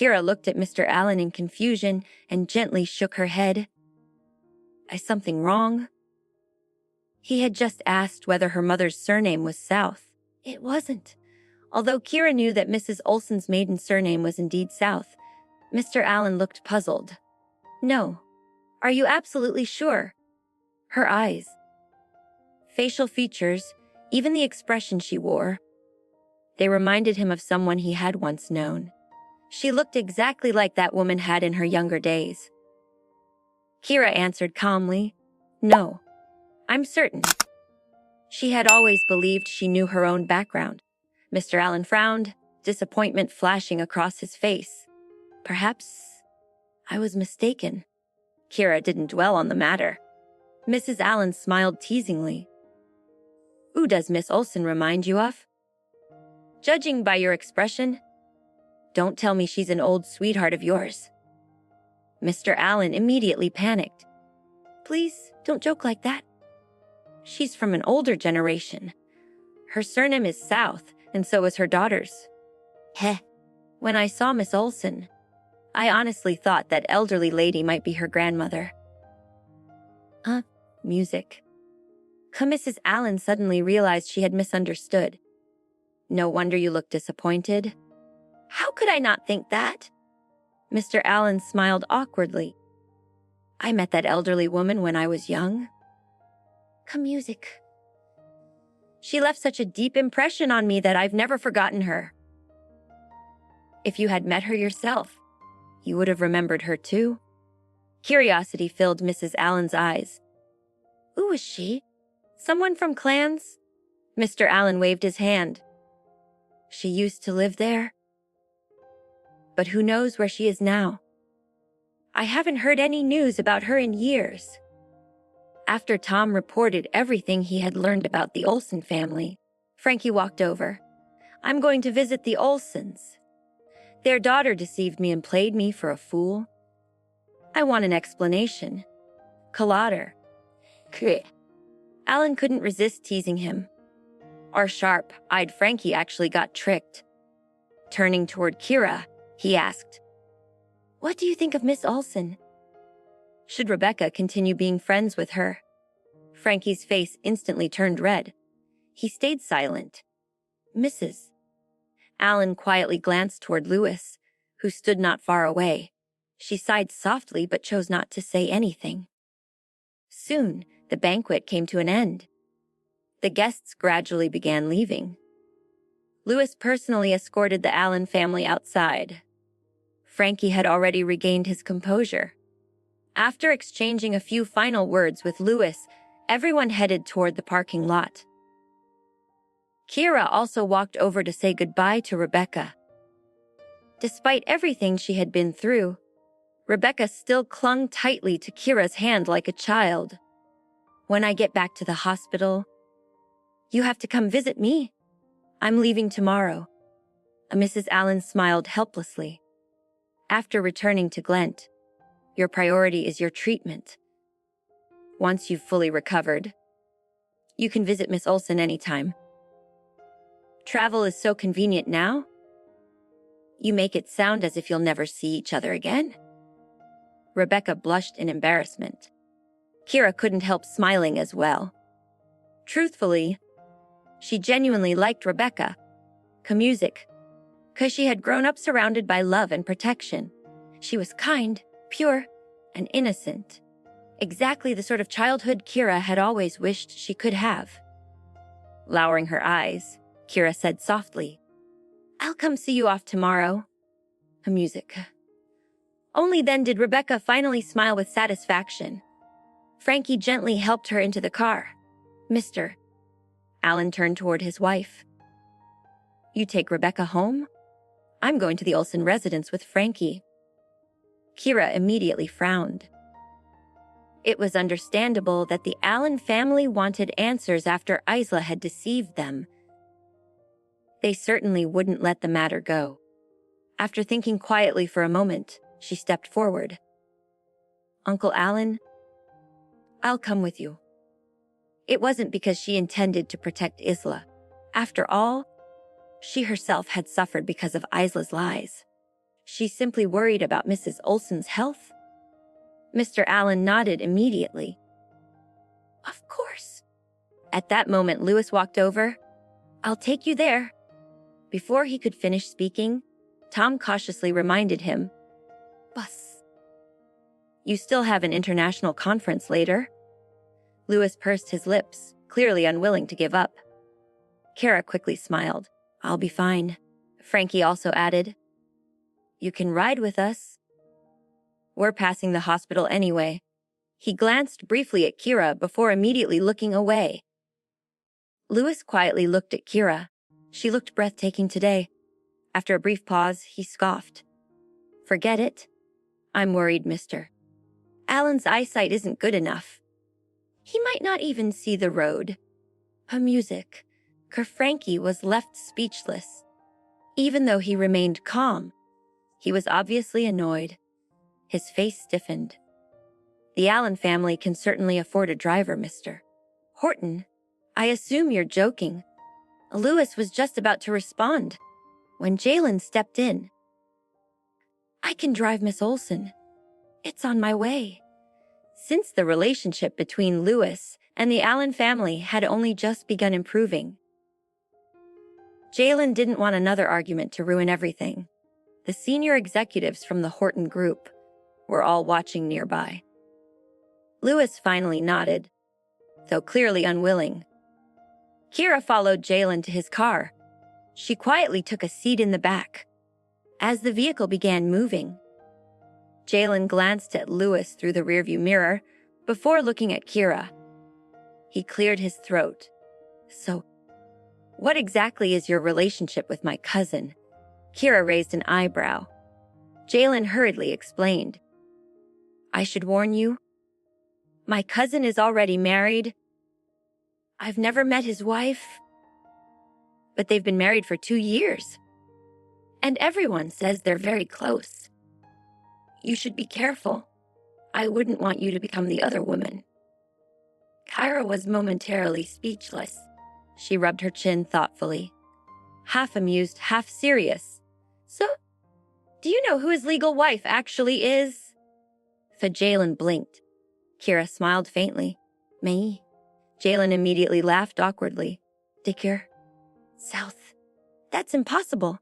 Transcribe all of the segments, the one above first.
Kira looked at Mr. Allen in confusion and gently shook her head. Is something wrong? He had just asked whether her mother's surname was South. It wasn't. Although Kira knew that Mrs. Olson's maiden surname was indeed South, Mr. Allen looked puzzled. No. Are you absolutely sure? Her eyes, facial features, even the expression she wore, they reminded him of someone he had once known. She looked exactly like that woman had in her younger days. Kira answered calmly, No, I'm certain. She had always believed she knew her own background. Mr. Allen frowned, disappointment flashing across his face. Perhaps I was mistaken. Kira didn't dwell on the matter. Mrs. Allen smiled teasingly. Who does Miss Olson remind you of? Judging by your expression, don't tell me she's an old sweetheart of yours. Mr. Allen immediately panicked. Please, don't joke like that. She's from an older generation. Her surname is South, and so is her daughter's. Heh. When I saw Miss Olson, I honestly thought that elderly lady might be her grandmother. Music. Mrs. Allen suddenly realized she had misunderstood. No wonder you look disappointed. How could I not think that? Mr. Allen smiled awkwardly. I met that elderly woman when I was young. Music. She left such a deep impression on me that I've never forgotten her. If you had met her yourself, you would have remembered her too. Curiosity filled Mrs. Allen's eyes. Who was she? Someone from Clans? Mr. Allen waved his hand. She used to live there. But who knows where she is now? I haven't heard any news about her in years. After Tom reported everything he had learned about the Olson family, Frankie walked over. I'm going to visit the Olsons. Their daughter deceived me and played me for a fool. I want an explanation. Collider. Alan couldn't resist teasing him. Our sharp-eyed Frankie actually got tricked. Turning toward Kira, he asked, What do you think of Miss Olson? Should Rebecca continue being friends with her? Frankie's face instantly turned red. He stayed silent. Mrs. Alan quietly glanced toward Louis, who stood not far away. She sighed softly but chose not to say anything. Soon, the banquet came to an end. The guests gradually began leaving. Louis personally escorted the Allen family outside. Frankie had already regained his composure. After exchanging a few final words with Louis, everyone headed toward the parking lot. Kira also walked over to say goodbye to Rebecca. Despite everything she had been through, Rebecca still clung tightly to Kira's hand like a child. When I get back to the hospital, you have to come visit me. I'm leaving tomorrow. Mrs. Allen smiled helplessly. After returning to Glent, your priority is your treatment. Once you've fully recovered, you can visit Miss Olson anytime. Travel is so convenient now. You make it sound as if you'll never see each other again. Rebecca blushed in embarrassment. Kira couldn't help smiling as well. Truthfully, she genuinely liked Rebecca, music, 'cause she had grown up surrounded by love and protection. She was kind, pure, and innocent. Exactly the sort of childhood Kira had always wished she could have. Lowering her eyes, Kira said softly, I'll come see you off tomorrow. Music. Only then did Rebecca finally smile with satisfaction. Frankie gently helped her into the car. Mr. Allen turned toward his wife. You take Rebecca home? I'm going to the Olson residence with Frankie. Kira immediately frowned. It was understandable that the Allen family wanted answers after Isla had deceived them. They certainly wouldn't let the matter go. After thinking quietly for a moment, she stepped forward. Uncle Allen, I'll come with you. It wasn't because she intended to protect Isla. After all, she herself had suffered because of Isla's lies. She's simply worried about Mrs. Olson's health. Mr. Allen nodded immediately. Of course. At that moment, Louis walked over. I'll take you there. Before he could finish speaking, Tom cautiously reminded him. Bus. You still have an international conference later. Louis pursed his lips, clearly unwilling to give up. Kara quickly smiled. I'll be fine. Frankie also added. You can ride with us. We're passing the hospital anyway. He glanced briefly at Kira before immediately looking away. Louis quietly looked at Kira. She looked breathtaking today. After a brief pause, he scoffed. Forget it. I'm worried, mister. Alan's eyesight isn't good enough. He might not even see the road. Her music. Frankie was left speechless. Even though he remained calm, he was obviously annoyed. His face stiffened. The Allen family can certainly afford a driver, mister. Horton, I assume you're joking. Louis was just about to respond when Jalen stepped in. I can drive Miss Olson. It's on my way. Since the relationship between Louis and the Allen family had only just begun improving, Jalen didn't want another argument to ruin everything. The senior executives from the Horton group were all watching nearby. Louis finally nodded, though clearly unwilling. Kira followed Jalen to his car. She quietly took a seat in the back. As the vehicle began moving, Jalen glanced at Louis through the rearview mirror before looking at Kira. He cleared his throat. So, what exactly is your relationship with my cousin? Kira raised an eyebrow. Jalen hurriedly explained. I should warn you, my cousin is already married. I've never met his wife, but they've been married for 2 years. And everyone says they're very close. You should be careful. I wouldn't want you to become the other woman. Kyra was momentarily speechless. She rubbed her chin thoughtfully, half amused, half serious. So, do you know who his legal wife actually is? Jalen blinked. Kira smiled faintly. Me? Jalen immediately laughed awkwardly. Dicker? South. That's impossible.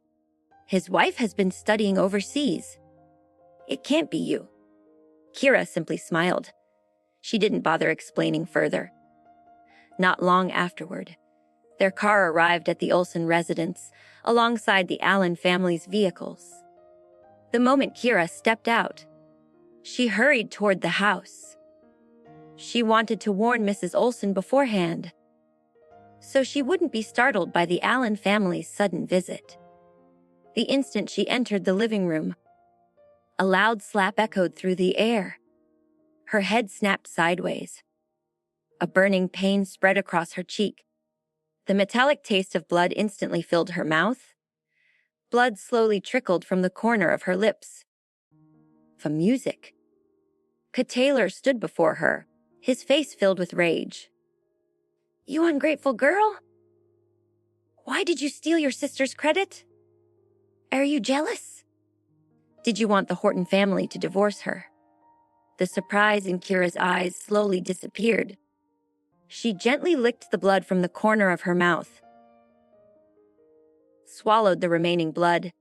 His wife has been studying overseas. It can't be you. Kira simply smiled. She didn't bother explaining further. Not long afterward, their car arrived at the Olson residence alongside the Allen family's vehicles. The moment Kira stepped out, she hurried toward the house. She wanted to warn Mrs. Olson beforehand, so she wouldn't be startled by the Allen family's sudden visit. The instant she entered the living room, a loud slap echoed through the air. Her head snapped sideways. A burning pain spread across her cheek. The metallic taste of blood instantly filled her mouth. Blood slowly trickled from the corner of her lips. From music. Taylor stood before her, his face filled with rage. You ungrateful girl? Why did you steal your sister's credit? Are you jealous? Did you want the Horton family to divorce her? The surprise in Kira's eyes slowly disappeared. She gently licked the blood from the corner of her mouth, swallowed the remaining blood,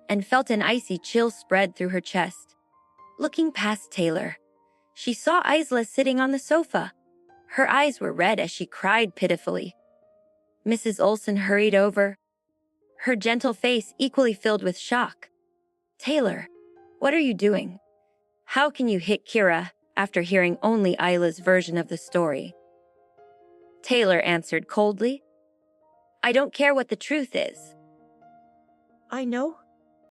and felt an icy chill spread through her chest. Looking past Taylor, she saw Isla sitting on the sofa. Her eyes were red as she cried pitifully. Mrs. Olson hurried over, her gentle face equally filled with shock. Taylor, what are you doing? How can you hit Kira after hearing only Isla's version of the story? Taylor answered coldly. I don't care what the truth is. I know.